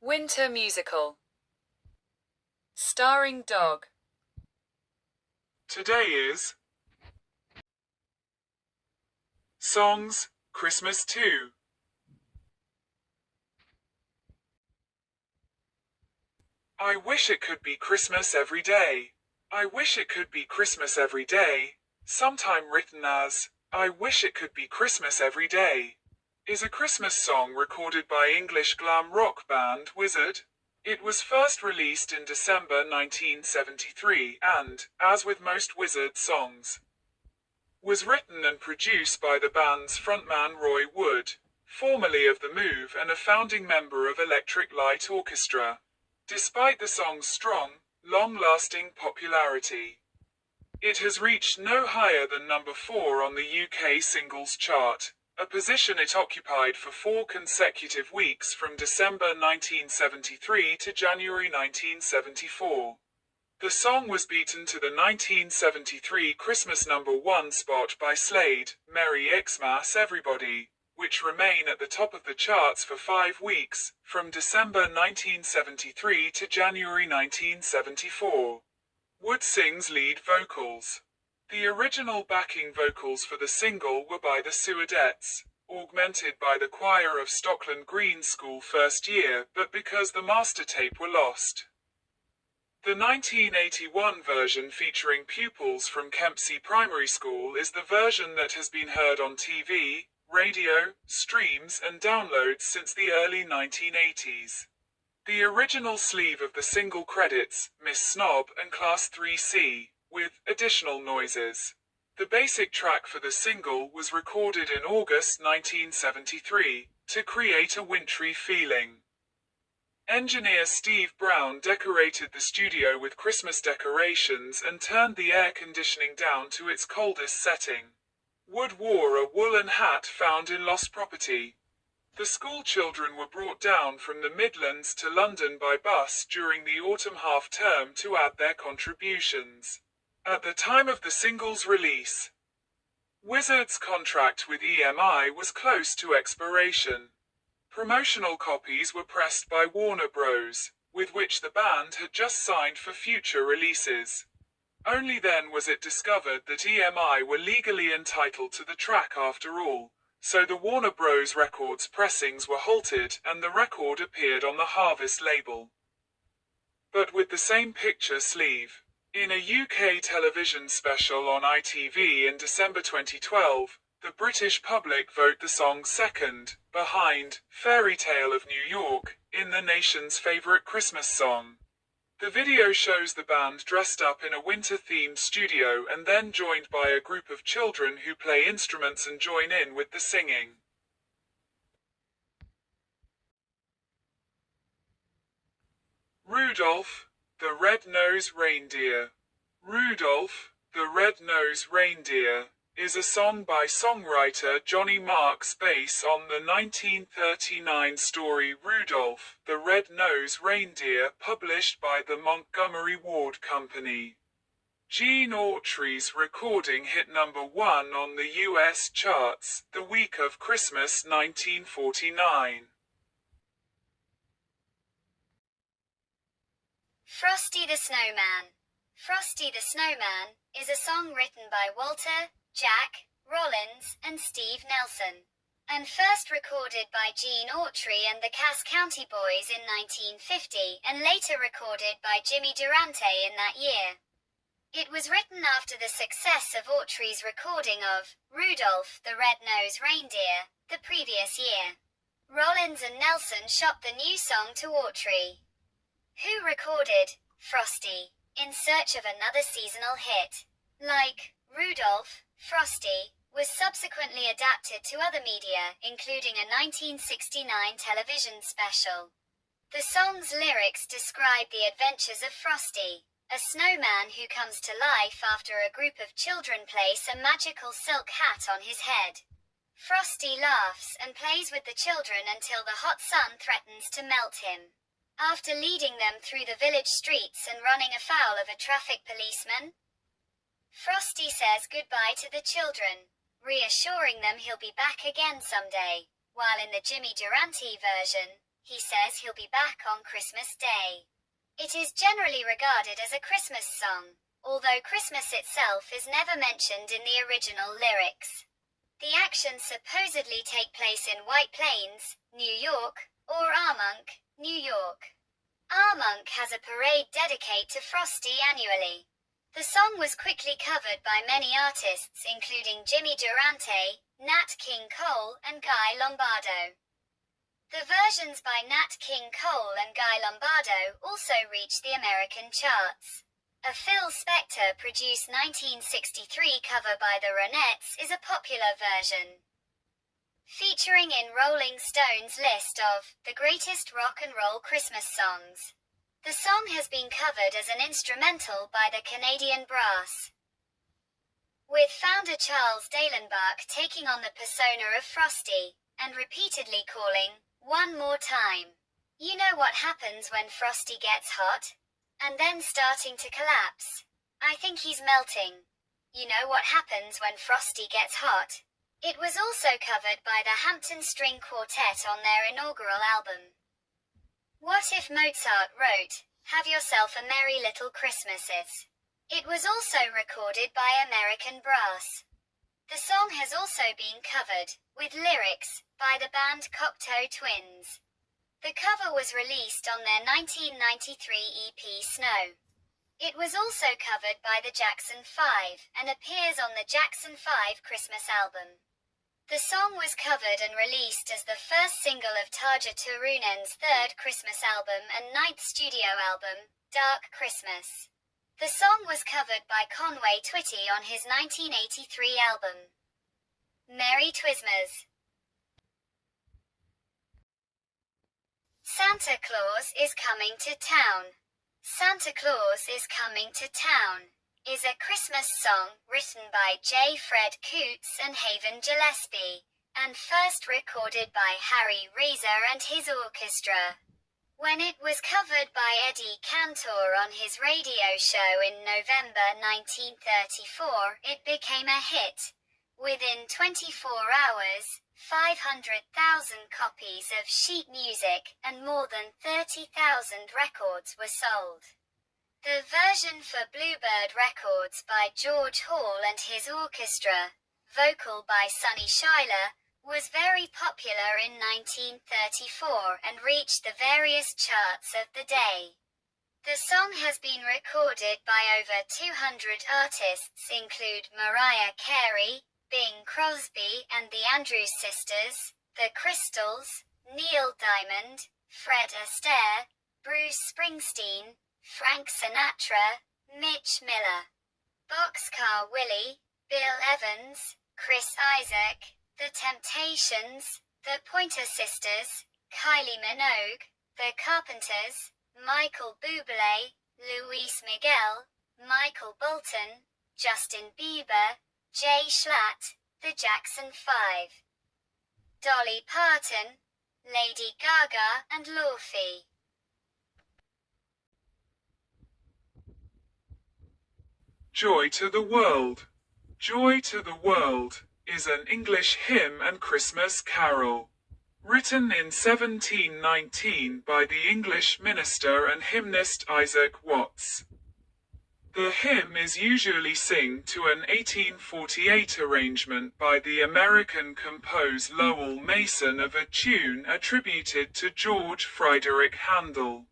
Winter musical. Starring Dog. Today is Songs, Christmas 2. I wish it could be Christmas every day. I wish it could be Christmas every day. Sometime written as, I wish it could be Christmas every day, is a Christmas song recorded by English glam rock band Wizzard. It was first released in December 1973 and, as with most Wizzard songs, was written and produced by the band's frontman Roy Wood, formerly of The Move and a founding member of Electric Light Orchestra. Despite the song's strong, long-lasting popularity, it has reached no higher than number 4 on the UK singles chart, a position it occupied for 4 consecutive weeks from December 1973 to January 1974. The song was beaten to the 1973 Christmas number 1 spot by Slade, Merry Xmas Everybody, which remain at the top of the charts for 5 weeks, from December 1973 to January 1974. Wood sings lead vocals. The original backing vocals for the single were by the Suadettes, augmented by the choir of Stockland Green School first year, but because the master tape were lost. The 1981 version featuring pupils from Kempsey Primary School is the version that has been heard on TV, radio, streams and downloads since the early 1980s. The original sleeve of the single credits Miss Snob and Class 3C, with additional noises. The basic track for the single was recorded in August 1973, to create a wintry feeling. Engineer Steve Brown decorated the studio with Christmas decorations and turned the air conditioning down to its coldest setting. Wood wore a woolen hat found in lost property. The school children were brought down from the Midlands to London by bus during the autumn half-term to add their contributions. At the time of the single's release, Wizzard's contract with EMI was close to expiration. Promotional copies were pressed by Warner Bros., with which the band had just signed for future releases. Only then was it discovered that EMI were legally entitled to the track after all, so the Warner Bros. Records pressings were halted and the record appeared on the Harvest label, but with the same picture sleeve. In a UK television special on ITV in December 2012, the British public vote the song second, behind Fairy Tale of New York, in the nation's favourite Christmas song. The video shows the band dressed up in a winter-themed studio and then joined by a group of children who play instruments and join in with the singing. Rudolph, the Red-Nosed Reindeer. Rudolph, the Red-Nosed Reindeer, is a song by songwriter Johnny Marks based on the 1939 story Rudolph, the Red-Nosed Reindeer, published by the Montgomery Ward Company. Gene Autry's recording hit number 1 on the US charts the week of Christmas 1949. Frosty the Snowman. Frosty the Snowman is a song written by Walter, Jack, Rollins, and Steve Nelson, and first recorded by Gene Autry and the Cass County Boys in 1950 and later recorded by Jimmy Durante in that year. It was written after the success of Autry's recording of Rudolph the Red-Nosed Reindeer the previous year. Rollins and Nelson shopped the new song to Autry, who recorded Frosty in search of another seasonal hit. Like Rudolph, Frosty was subsequently adapted to other media, including a 1969 television special. The song's lyrics describe the adventures of Frosty, a snowman who comes to life after a group of children place a magical silk hat on his head. Frosty laughs and plays with the children until the hot sun threatens to melt him. After leading them through the village streets and running afoul of a traffic policeman, Frosty says goodbye to the children, reassuring them he'll be back again someday, while in the Jimmy Durante version, He says he'll be back on Christmas Day. It is generally regarded as a Christmas song, although Christmas itself is never mentioned in the original lyrics. The actions supposedly take place in White Plains, New York, or Armonk, New York. Armonk has a parade dedicated to Frosty annually. The song was quickly covered by many artists including Jimmy Durante, Nat King Cole, and Guy Lombardo. The versions by Nat King Cole and Guy Lombardo also reached the American charts. A Phil Spector-produced 1963 cover by the Ronettes is a popular version. Featuring in Rolling Stone's list of the greatest rock and roll Christmas songs. The song has been covered as an instrumental by the Canadian Brass, with founder Charles Dahlenbach taking on the persona of Frosty and repeatedly calling, "One more time. You know what happens when Frosty gets hot? And then starting to collapse. I think he's melting. You know what happens when Frosty gets hot?" It was also covered by the Hampton String Quartet on their inaugural album. What if Mozart wrote, "Have Yourself a Merry Little Christmases"? It was also recorded by American Brass. The song has also been covered, with lyrics, by the band Cocteau Twins. The cover was released on their 1993 EP Snow. It was also covered by the Jackson 5 and appears on the Jackson 5 Christmas album. The song was covered and released as the first single of Tarja Turunen's third Christmas album and ninth studio album, Dark Christmas. The song was covered by Conway Twitty on his 1983 album, Merry Twismas. Santa Claus is Coming to Town. Santa Claus is Coming to Town is a Christmas song written by J. Fred Coots and Haven Gillespie, and first recorded by Harry Rezer and his orchestra. When it was covered by Eddie Cantor on his radio show in November 1934, it became a hit. Within 24 hours, 500,000 copies of sheet music and more than 30,000 records were sold. The version for Bluebird Records by George Hall and his orchestra, vocal by Sonny Schuyler, was very popular in 1934 and reached the various charts of the day. The song has been recorded by over 200 artists include Mariah Carey, Bing Crosby and the Andrews Sisters, The Crystals, Neil Diamond, Fred Astaire, Bruce Springsteen, Frank Sinatra, Mitch Miller, Boxcar Willie, Bill Evans, Chris Isaak, The Temptations, The Pointer Sisters, Kylie Minogue, The Carpenters, Michael Bublé, Luis Miguel, Michael Bolton, Justin Bieber, Jay Schlatt, The Jackson 5, Dolly Parton, Lady Gaga and Laufey. Joy to the World. Joy to the World is an English hymn and Christmas carol. Written in 1719 by the English minister and hymnist Isaac Watts. The hymn is usually sung to an 1848 arrangement by the American composer Lowell Mason of a tune attributed to George Friedrich Handel.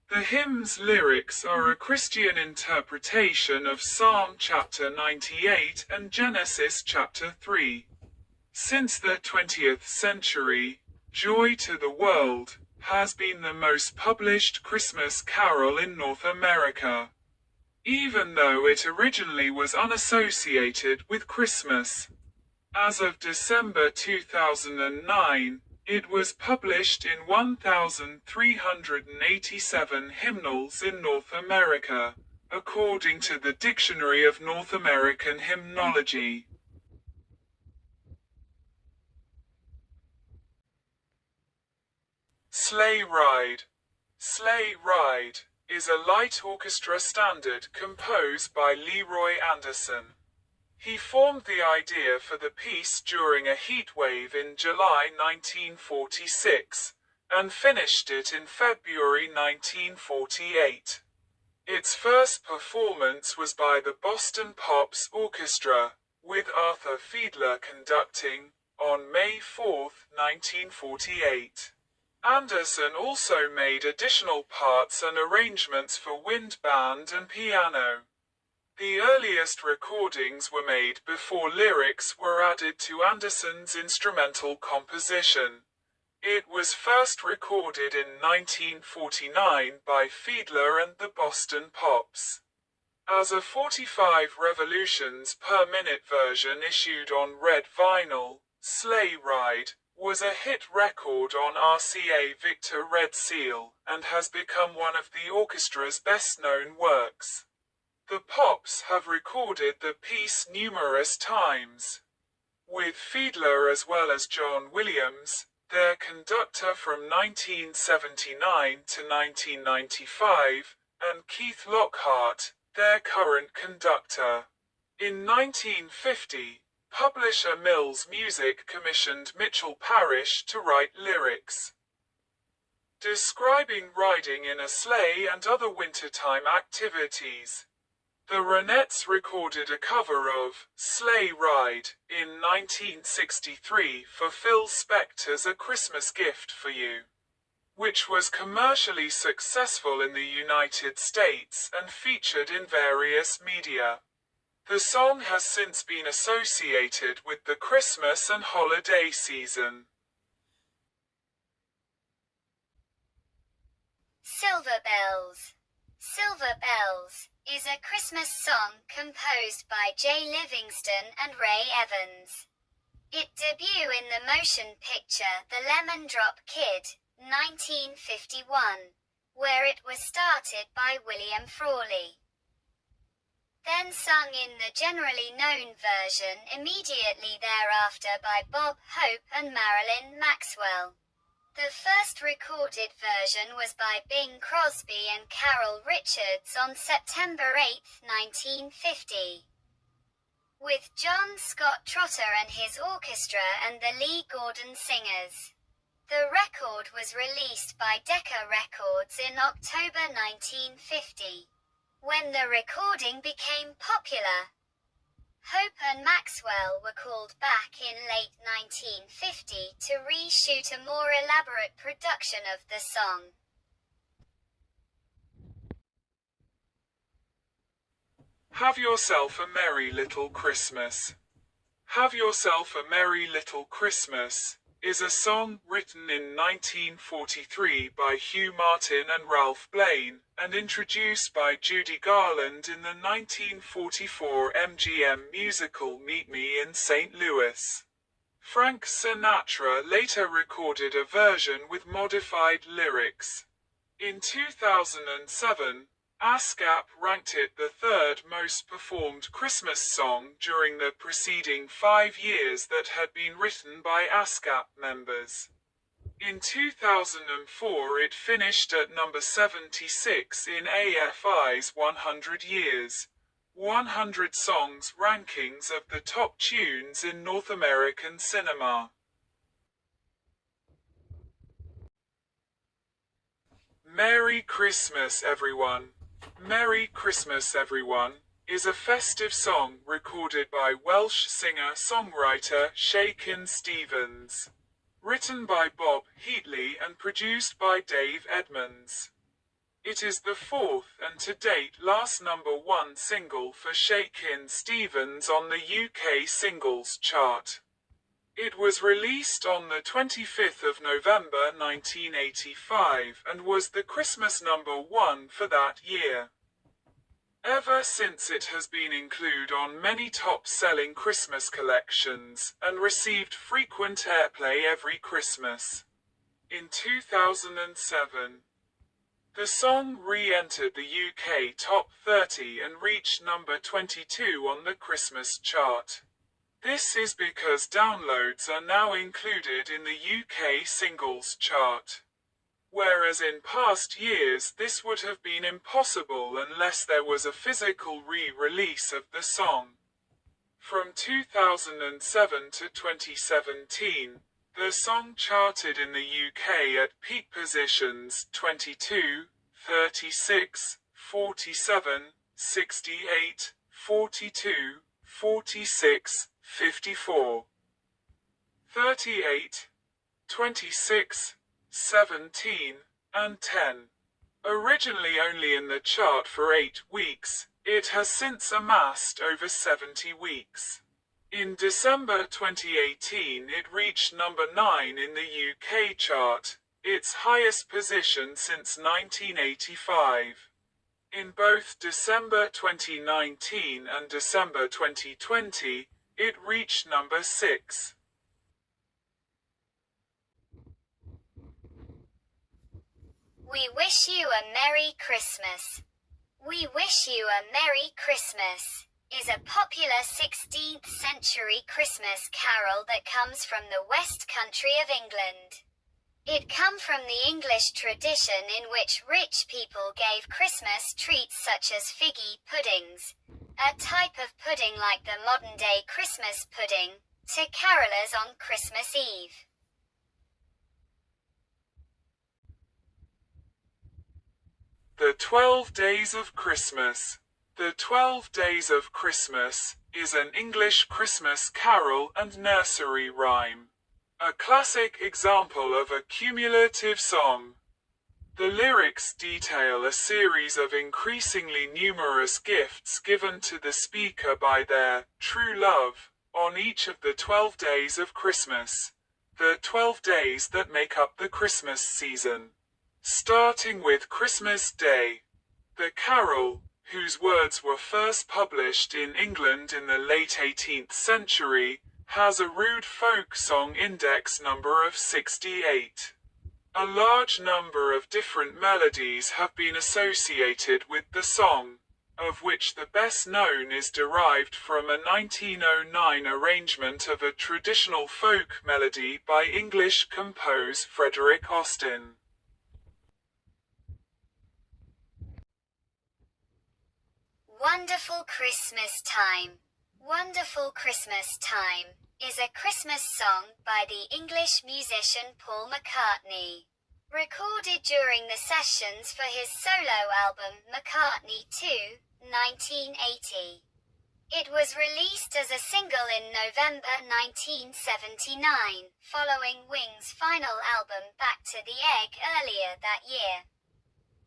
The hymn's lyrics are a Christian interpretation of Psalm chapter 98 and Genesis chapter 3. Since the 20th century, Joy to the World has been the most published Christmas carol in North America, even though it originally was unassociated with Christmas. As of December 2009, it was published in 1,387 hymnals in North America, according to the Dictionary of North American Hymnology. Sleigh Ride. Sleigh Ride is a light orchestra standard composed by Leroy Anderson. He formed the idea for the piece during a heat wave in July 1946, and finished it in February 1948. Its first performance was by the Boston Pops Orchestra, with Arthur Fiedler conducting, on May 4, 1948. Anderson also made additional parts and arrangements for wind band and piano. The earliest recordings were made before lyrics were added to Anderson's instrumental composition. It was first recorded in 1949 by Fiedler and the Boston Pops. As a 45 revolutions per minute version issued on red vinyl, Sleigh Ride was a hit record on RCA Victor Red Seal and has become one of the orchestra's best-known works. The Pops have recorded the piece numerous times, with Fiedler as well as John Williams, their conductor from 1979 to 1995, and Keith Lockhart, their current conductor. In 1950, publisher Mills Music commissioned Mitchell Parish to write lyrics describing riding in a sleigh and other wintertime activities. The Ronettes recorded a cover of "Sleigh Ride" in 1963 for Phil Spector's A Christmas Gift for You, which was commercially successful in the United States and featured in various media. The song has since been associated with the Christmas and holiday season. Silver Bells. Silver Bells is a Christmas song composed by Jay Livingston and Ray Evans. It debuted in the motion picture The Lemon Drop Kid, 1951, where it was started by William Frawley. Then sung in the generally known version immediately thereafter by Bob Hope and Marilyn Maxwell. The first recorded version was by Bing Crosby and Carol Richards on September 8, 1950, with John Scott Trotter and his orchestra and the Lee Gordon Singers. The record was released by Decca Records in October 1950, when the recording became popular. Hope and Maxwell were called back in late 1950 to reshoot a more elaborate production of the song. Have Yourself a Merry Little Christmas. Have Yourself a Merry Little Christmas is a song written in 1943 by Hugh Martin and Ralph Blaine, and introduced by Judy Garland in the 1944 MGM musical Meet Me in St. Louis. Frank Sinatra later recorded a version with modified lyrics. In 2007, ASCAP ranked it the third most performed Christmas song during the preceding 5 years that had been written by ASCAP members. In 2004 it finished at number 76 in AFI's 100 Years, 100 Songs rankings of the top tunes in North American cinema. Merry Christmas, everyone. Merry Christmas, everyone is a festive song recorded by Welsh singer-songwriter Shakin' Stevens. Written by Bob Heatley and produced by Dave Edmunds. It is the fourth and to date last #1 single for Shakin' Stevens on the UK singles chart. It was released on the 25th of November 1985 and was the Christmas #1 for that year. Ever since it has been included on many top-selling Christmas collections, and received frequent airplay every Christmas. In 2007, the song re-entered the UK Top 30 and reached number 22 on the Christmas chart. This is because downloads are now included in the UK singles chart. Whereas in past years this would have been impossible unless there was a physical re-release of the song. From 2007 to 2017, The song charted in the UK at peak positions 22, 36, 47, 68, 42, 46, 54, 38, 26, 17, and 10. Originally only in the chart for 8 weeks, it has since amassed over 70 weeks. In December 2018 it reached number 9 in the UK chart, its highest position since 1985. In both December 2019 and December 2020, it reached number 6. We wish you a Merry Christmas. We wish you a Merry Christmas is a popular 16th century Christmas carol that comes from the West Country of England. It comes from the English tradition in which rich people gave Christmas treats such as figgy puddings, a type of pudding like the modern-day Christmas pudding, to carolers on Christmas Eve. The 12 Days of Christmas. The 12 Days of Christmas is an English Christmas carol and nursery rhyme. A classic example of a cumulative song. The lyrics detail a series of increasingly numerous gifts given to the speaker by their true love on each of the 12 days of Christmas, the 12 days that make up the Christmas season. Starting with Christmas Day. The carol, whose words were first published in England in the late 18th century, has a rude folk song index number of 68. A large number of different melodies have been associated with the song, of which the best known is derived from a 1909 arrangement of a traditional folk melody by English composer Frederick Austin. Wonderful Christmas Time. Wonderful Christmas Time is a Christmas song by the English musician Paul McCartney. Recorded during the sessions for his solo album McCartney 2, 1980. It was released as a single in November 1979, following Wings' final album Back to the Egg earlier that year.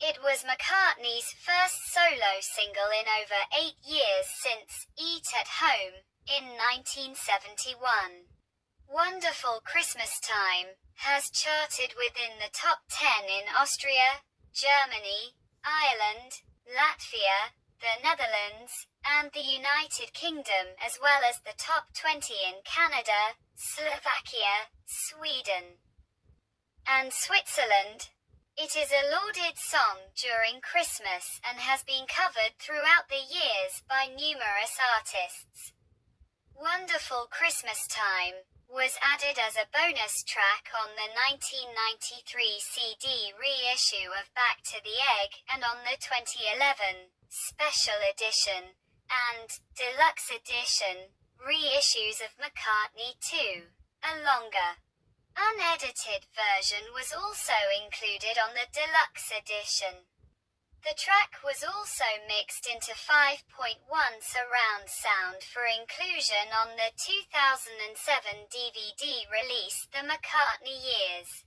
It was McCartney's first solo single in over 8 years since Eat at Home, in 1971. Wonderful Christmas Time has charted within the top 10 in Austria, Germany, Ireland, Latvia, the Netherlands, and the United Kingdom, as well as the top 20 in Canada, Slovakia, Sweden, and Switzerland. It is a lauded song during Christmas and has been covered throughout the years by numerous artists. Wonderful Christmas Time was added as a bonus track on the 1993 CD reissue of Back to the Egg and on the 2011 Special Edition and Deluxe Edition reissues of McCartney 2, a longer, unedited version was also included on the deluxe edition. The track was also mixed into 5.1 surround sound for inclusion on the 2007 DVD release The McCartney Years.